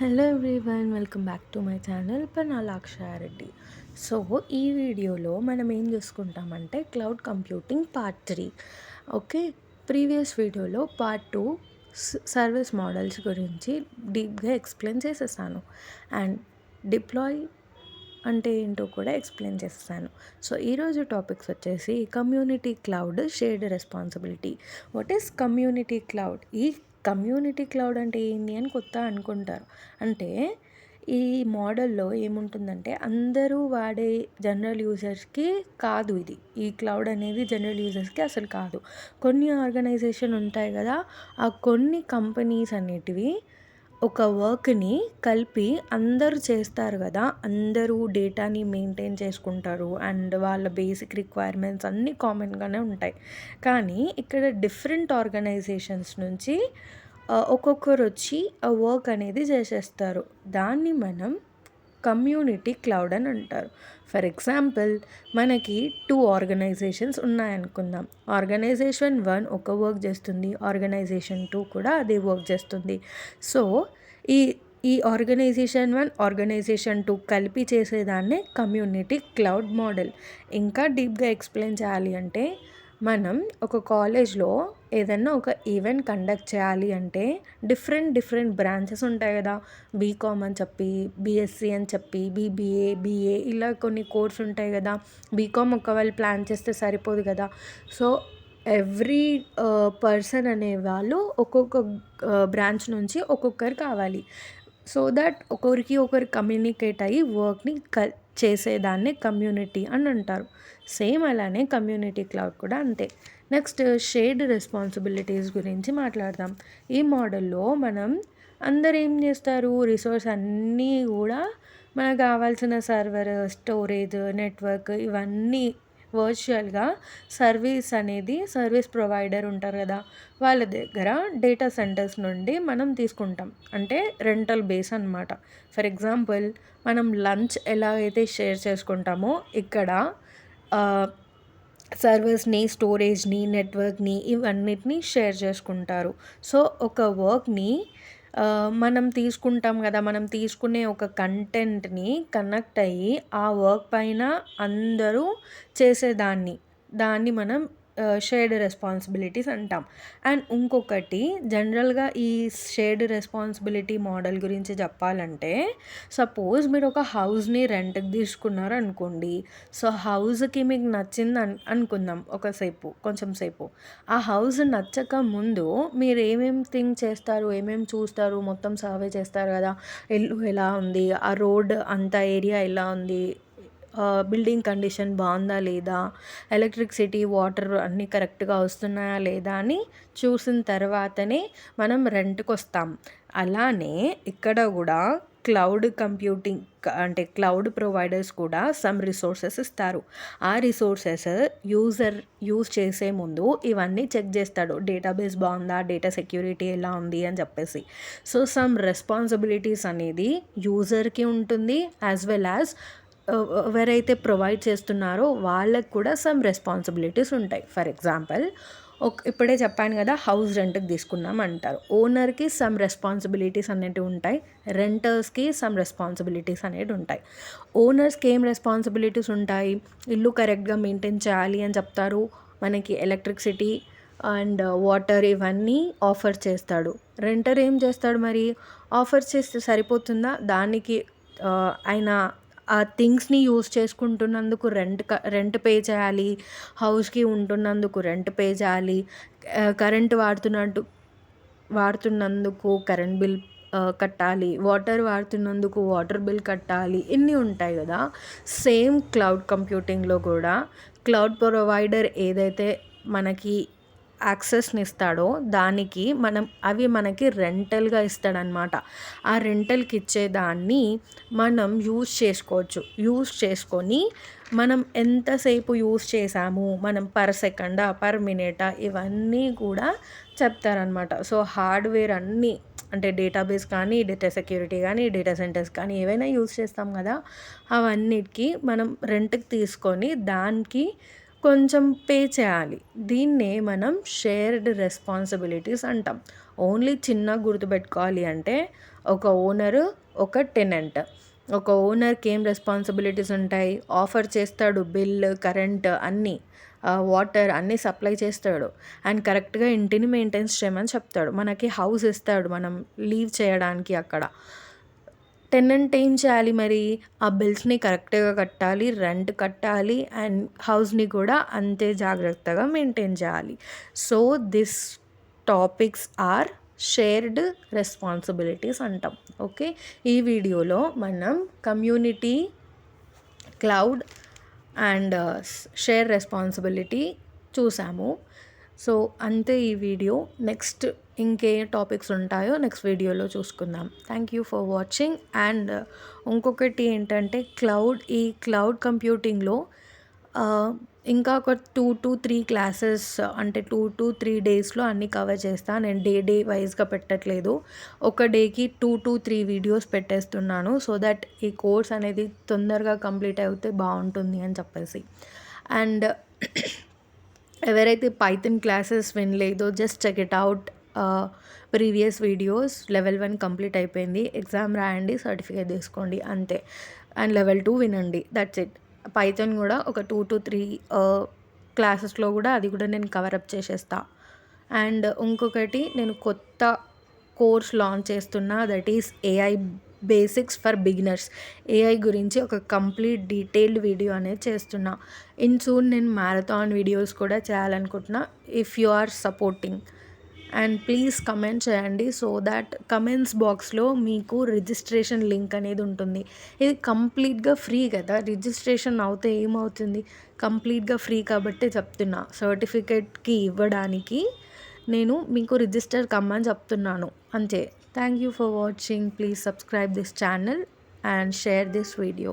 Hello everyone, welcome back to my channel Pannalakshareddy. So ఈ వీడియోలో మనం ఏం చూసుకుంటామంటే cloud computing part 3. Okay, previous వీడియోలో పార్ట్ 2 సర్వీస్ మోడల్స్ గురించి డీప్గా ఎక్స్ప్లెయిన్ చేసేసాను అండ్ డిప్లాయ్ అంటే ఏంటో కూడా ఎక్స్ప్లెయిన్ చేస్తాను. సో ఈరోజు టాపిక్స్ వచ్చేసి community cloud, shared responsibility. What is community cloud? ఈ కమ్యూనిటీ క్లౌడ్ అంటే ఏంటి అని కొత్త అనుకుంటారు. అంటే ఈ మోడల్లో ఏముంటుందంటే అందరూ వాడే జనరల్ యూజర్స్కి కాదు ఇది. ఈ క్లౌడ్ అనేది జనరల్ యూజర్స్కి అసలు కాదు. కొన్ని ఆర్గనైజేషన్ ఉంటాయి కదా, ఆ కొన్ని కంపెనీస్ అనేటివి ఒక వర్క్‌ని కలిపి అందరూ చేస్తారు గదా! అందరూ డేటాని మెయింటైన్ చేసుకుంటారు. అండ్ వాళ్ళ బేసిక్ రిక్వైర్మెంట్స్ అన్నీ కామన్‌గానే ఉంటాయి. కానీ ఇక్కడ డిఫరెంట్ ఆర్గనైజేషన్స్ నుంచి ఒక్కొక్కరొచ్చి ఆ వర్క్ అనేది చేసేస్తారు. దాన్ని మనం కమ్యూనిటీ క్లౌడ్ అని అంటారు. ఫర్ ఎగ్జాంపుల్, మనకి 2 ఆర్గనైజేషన్స్ ఉన్నాయనుకుందాం. ఆర్గనైజేషన్ 1 ఒక వర్క్ చేస్తుంది. ఆర్గనైజేషన్ 2 కూడా అదే వర్క్ చేస్తుంది. సో ఈ ఈ ఆర్గనైజేషన్ 1, ఆర్గనైజేషన్ 2 కలిపి చేసేదాన్నే కమ్యూనిటీ క్లౌడ్ మోడల్. ఇంకా డీప్గా ఎక్స్ప్లెయిన్ చేయాలి అంటే, మనం ఒక కాలేజ్లో ఏదన్నా ఒక ఈవెంట్ కండక్ట్ చేయాలి అంటే డిఫరెంట్ బ్రాంచెస్ ఉంటాయి కదా. బీకామ్ అని చెప్పి, బీఎస్సీ అని చెప్పి, బీబీఏ, బీఏ ఇలా కొన్ని కోర్స్ ఉంటాయి కదా. బీకామ్ ఒకవేళ ప్లాన్ చేస్తే సరిపోదు కదా. సో ఎవ్రీ పర్సన్ అనేవాళ్ళు ఒక్కొక్క బ్రాంచ్ నుంచి ఒక్కొక్కరు కావాలి. సో దట్ ఒకరు కమ్యూనికేట్ అయ్యి వర్క్ని చేసేదాన్ని కమ్యూనిటీ అని అంటారు. సేమ్ అలానే కమ్యూనిటీ క్లౌడ్ కూడా అంతే. నెక్స్ట్, షేర్డ్ రెస్పాన్సిబిలిటీస్ గురించి మాట్లాడదాం. ఈ మోడల్లో అందరు ఏం చేస్తారు, రిసోర్స్ అన్నీ కూడా మనకు కావాల్సిన సర్వర్, స్టోరేజ్, నెట్వర్క్ ఇవన్నీ వర్చువల్గా సర్వీస్ ప్రొవైడర్ ఉంటారు కదా, వాళ్ళ దగ్గర డేటా సెంటర్స్ నుండి మనం తీసుకుంటాం. అంటే రెంటల్ బేస్ అనమాట. ఫర్ ఎగ్జాంపుల్, మనం లంచ్ ఎలా అయితే షేర్ చేసుకుంటామో ఇక్కడ సర్వర్స్ని, స్టోరేజ్ని, నెట్వర్క్ని ఇవన్నిటిని షేర్ చేసుకుంటారు. సో ఒక వర్క్ని మనం తీసుకుంటాం కదా, మనం తీసుకునే ఒక కంటెంట్ని కనెక్ట్ అయ్యి ఆ వర్క్ పైన అందరూ దాన్ని మనం షేర్డ్ రెస్పాన్సిబిలిటీస్ అంటాం. అండ్ ఇంకొకటి, జనరల్గా ఈ షేర్డ్ రెస్పాన్సిబిలిటీ మోడల్ గురించి చెప్పాలంటే, సపోజ్ మీరు ఒక హౌస్ని రెంట్కి తీసుకున్నారు అనుకోండి. సో హౌస్కి మీకు నచ్చింది అనుకుందాం కొంచెం సేపు. ఆ హౌస్ నచ్చక ముందు మీరు ఏమేమి థింక్ చేస్తారు, ఏమేమి చూస్తారు, మొత్తం సర్వే చేస్తారు కదా. ఇల్లు ఎలా ఉంది, ఆ రోడ్ అంత ఏరియా ఎలా ఉంది, బిల్డింగ్ కండిషన్ బాగుందా లేదా, ఎలక్ట్రిసిటీ, వాటర్ అన్నీ కరెక్ట్గా వస్తున్నాయా లేదా అని చూసిన తర్వాతనే మనం రెంట్కి వస్తాం. అలానే ఇక్కడ కూడా క్లౌడ్ కంప్యూటింగ్ అంటే క్లౌడ్ ప్రొవైడర్స్ కూడా సమ్ రిసోర్సెస్ ఇస్తారు. ఆ రిసోర్సెస్ యూజ్ చేసే ముందు ఇవన్నీ చెక్ చేస్తాడు. డేటాబేస్ బాగుందా, డేటా సెక్యూరిటీ ఎలా ఉంది అని చెప్పేసి. సో సమ్ రెస్పాన్సిబిలిటీస్ అనేది యూజర్కి ఉంటుంది, యాజ్ వెల్ యాజ్ ఎవరైతే ప్రొవైడ్ చేస్తున్నారో వాళ్ళకు కూడా సమ్ రెస్పాన్సిబిలిటీస్ ఉంటాయి. ఫర్ ఎగ్జాంపుల్, ఇప్పుడే చెప్పాను కదా, హౌస్ రెంట్కి తీసుకున్నాం అంటారు. ఓనర్కి సమ్ రెస్పాన్సిబిలిటీస్ అనేవి ఉంటాయి, రెంటర్స్కి సమ్ రెస్పాన్సిబిలిటీస్ అనేవి ఉంటాయి. ఓనర్స్కి ఏం రెస్పాన్సిబిలిటీస్ ఉంటాయి, ఇల్లు కరెక్ట్గా మెయింటైన్ చేయాలి అని చెప్తారు. మనకి ఎలక్ట్రిసిటీ అండ్ వాటర్ ఇవన్నీ ఆఫర్ చేస్తాడు. రెంటర్ ఏం చేస్తాడు మరి, ఆఫర్ చేస్తే సరిపోతుందా, దానికి ఆయన ఆ థింగ్స్ని యూజ్ చేసుకుంటున్నందుకు రెంట్ పే చేయాలి, హౌస్కి ఉంటున్నందుకు రెంట్ పే చేయాలి, కరెంట్ వాడుతున్నందుకు కరెంట్ బిల్ కట్టాలి, వాటర్ వాడుతున్నందుకు వాటర్ బిల్ కట్టాలి. ఇన్ని ఉంటాయి కదా. సేమ్ క్లౌడ్ కంప్యూటింగ్లో కూడా క్లౌడ్ ప్రొవైడర్ ఏదైతే మనకి యాక్సెస్ని ఇస్తాడో దానికి అవి మనకి రెంటల్గా ఇస్తాడనమాట. ఆ రెంటల్కి ఇచ్చేదాన్ని మనం యూజ్ చేసుకొని మనం ఎంతసేపు యూజ్ చేసాము, మనం పర్ సెకండా, పర్ మినిటా ఇవన్నీ కూడా చెప్తారనమాట. సో హార్డ్వేర్ అన్నీ, అంటే డేటాబేస్ కానీ, డేటా సెక్యూరిటీ కానీ, డేటా సెంటర్స్ కానీ ఏవైనా యూజ్ చేస్తాం కదా, అవన్నిటికీ మనం రెంట్కి తీసుకొని దానికి కొంచెం పే చేయాలి. దీన్నే మనం షేర్డ్ రెస్పాన్సిబిలిటీస్ అంటాం. ఓన్లీ చిన్న గుర్తుపెట్టుకోవాలి అంటే, ఒక ఓనరు, ఒక టెనెంట్. ఒక ఓనర్‌కి ఏం రెస్పాన్సిబిలిటీస్ ఉంటాయి? ఆఫర్ చేస్తాడు బిల్, కరెంట్ అన్నీ, వాటర్ అన్నీ సప్లై చేస్తాడు. అండ్ కరెక్ట్‌గా ఇంటిని మెయింటెన్స్ చేయమని చెప్తాడు. మనకి హౌస్ ఇస్తాడు మనం లీవ్ చేయడానికి అక్కడ. టెనెంట్ ఏం చేయాలి మరి? ఆ బిల్స్‌ని కరెక్ట్‌గా కట్టాలి, రెంట్ కట్టాలి అండ్ హౌస్‌ని కూడా అంతే జాగ్రత్తగా మెయింటైన్ చేయాలి. So, this topics are shared responsibilities అంటాం. ఓకే. ఈ వీడియోలో మనం community, cloud and share responsibility చూసాము. సో, అంతే ఈ వీడియో. నెక్స్ట్ ఇంకే టాపిక్స్ ఉంటాయో నెక్స్ట్ వీడియోలో చూసుకుందాం. Thank you for watching. And ఇంకొకటి ఏంటంటే ఈ క్లౌడ్ కంప్యూటింగ్లో ఇంకా ఒక 2-3 క్లాసెస్ అంటే 2-3 డేస్లో అన్నీ కవర్ చేస్తా. నేను డే వైజ్గా పెట్టట్లేదు. ఒక డేకి 2-3 వీడియోస్ పెట్టేస్తున్నాను. సో దట్ ఈ కోర్స్ అనేది తొందరగా కంప్లీట్ అవుతే బాగుంటుంది అని చెప్పేసి. అండ్ ఎవరైతే పైథాన్ క్లాసెస్ వినలేదో just check it out. Previous videos level 1 complete అయిపోయింది. ఎగ్జామ్ రాయండి, సర్టిఫికేట్ తీసుకోండి అంతే. అండ్ లెవెల్ 2 వినండి, దట్స్ ఇట్. పైథాన్ కూడా ఒక 2-3 క్లాసెస్లో కూడా అది కూడా నేను కవరప్ చేసేస్తా. అండ్ ఇంకొకటి నేను కొత్త కోర్స్ లాంచ్ చేస్తున్నా, that is AI basics for beginners. AI గురించి ఒక కంప్లీట్ డీటెయిల్డ్ వీడియో అనేది చేస్తున్నా. సూన్ నేను మ్యారథాన్ వీడియోస్ కూడా చేయాలనుకుంటున్నా. If you are supporting and please comment చేయండి. సో దాట్ కమెంట్స్ బాక్స్లో మీకు రిజిస్ట్రేషన్ లింక్ అనేది ఉంటుంది. ఇది కంప్లీట్గా ఫ్రీ కదా, రిజిస్ట్రేషన్ అవుతే ఏమవుతుంది? కంప్లీట్గా ఫ్రీ కాబట్టే చెప్తున్నా. సర్టిఫికేట్కి ఇవ్వడానికి నేను మీకు రిజిస్టర్ కమ్మని చెప్తున్నాను అంతే. Thank you for watching. Please subscribe this channel and share this video.